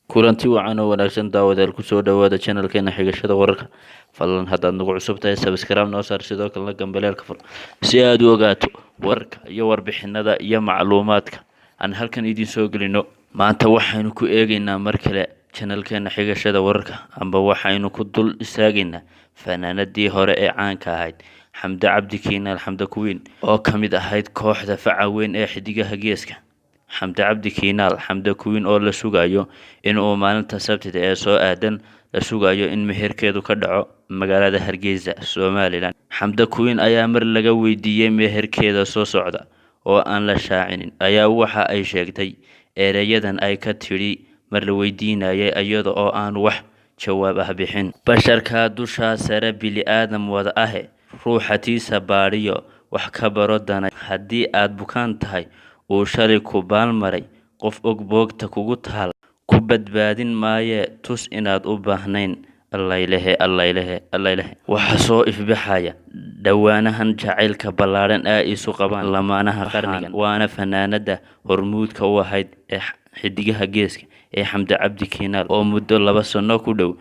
kulanti wacan oo wanaagsan daawadayaal kusoo dhawaada channelkeena xigashada wararka. Fadlan haddaad nagu cusub tahay subscribe noo saar, sidoo kalena gambaleelka fur si aad u ogaato wararka iyo warbixinada iyo macluumaadka aan halkan idiin soo gelino. Maanta waxaynu ku eegaynaa mar kale channelkeena xigashada wararka, amba waxaynu ku dul istaagaynaa fanaanadii hore ee caanka ahayd Xamda Cabdi Kiinaal Xamda Queen oo ka mid ahayd kooxda faca weyn ee xidigaha geeska. Xamda Cabdi Kiinaal Xamda Queen oo la sugayo in uu maalinta Sabtida ee soo aadan la sugayo in meherkeedu ka dhaco magaalada Hargeysa, Somaliland. Xamda Queen ayaa mar laga weydiiyay meherkeeda soo socda oo aan la shaacinin ayaa waxa ay sheegtay ereyadan ay ka tiri mar la weydiinayay iyada oo aan wax jawaab ah bixin. Basharka dusha sare bili aadam wada ahe ruuxatiisa baariyo wax ka baro dana haddii aad bukaan tahay uu shalay ku baalmaray qof og boogta kugu taal ku badbaadin maaye tus inaad u baahnayn allaylehe waxa soo ifbixaya dhawaanahan jacaylka ballaaran ee isu qabaan lamaanaha qarnigan, waana fanaanada hormuudka u ahayd ee xidigaha geeska ee Xamda Cabdi Kiinaal oo muddo 2 sano ku dhow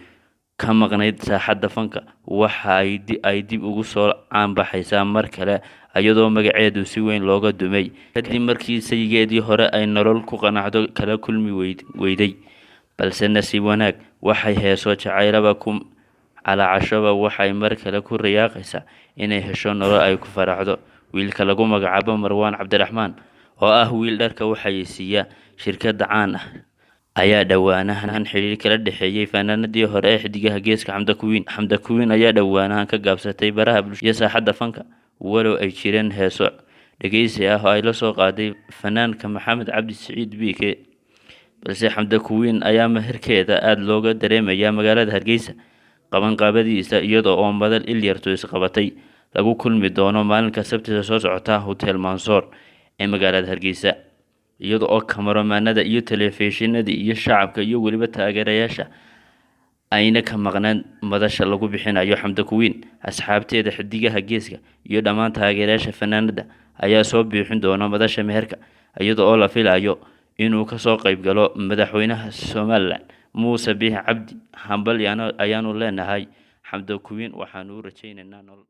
ka maqnayd saaxadda fanka. Waxa ay dib ugu soo caanbaxaysaa mar kale iyadoo magaceedu si weyn looga dumay kadib markii saygeedii hore ay nolol ku qanacdo kala kulmi weyday, balse nasiib wanaag waxay heeso jacaylaba ku calaacashaba waxay mar kale ku riyaaqaysaa inay hesho nolol ay ku faraxdo. Wiilka lagu magacaabo Marwaan Cabdiraxmaan oo ah wiil dharka waxaysiiya shirkad caan ah ayaa dhawaanahan xiriir kala dhaxeeyay fanaanadii hore ee xidigaha geeska Xamda Queen ayaa dhawaanahan ka gaabsatay baraha bulshada iyo saaxadda fanka, walow ay jireen heeso dhageysi ah oo ay la soo qaaday fanaanka Maxamed Cabdi Saciid BK, balse Xamda Queen ayaa meherkeeda aad looga dareemayaa magaalada Hargeysa qabanqaabadiisa iyada oo madal ilyartu isqabatay lagu kulmi doono maalinka Sabtida soo socota Hotel Mansour ee magaalada Hargeysa, iyada oo kamaramaanada iyo telefishinada iyo shacabka iyo waliba taageerayaasha ayna ka maqnaan madasha lagu bixinayo. Xamda Queen asxaabteeda xidigaha geeska iyo dhammaan taageerayaasha fanaanada ayaa soo bixin doona madasha meherka, iyada oo la filayo inuu ka soo qayb galo madaxweynaha Somaliland Muuse Biixi Cabdi. Hambal ayaanu leenahay Xamda Queen, waxaanu rajaynaynaa nolol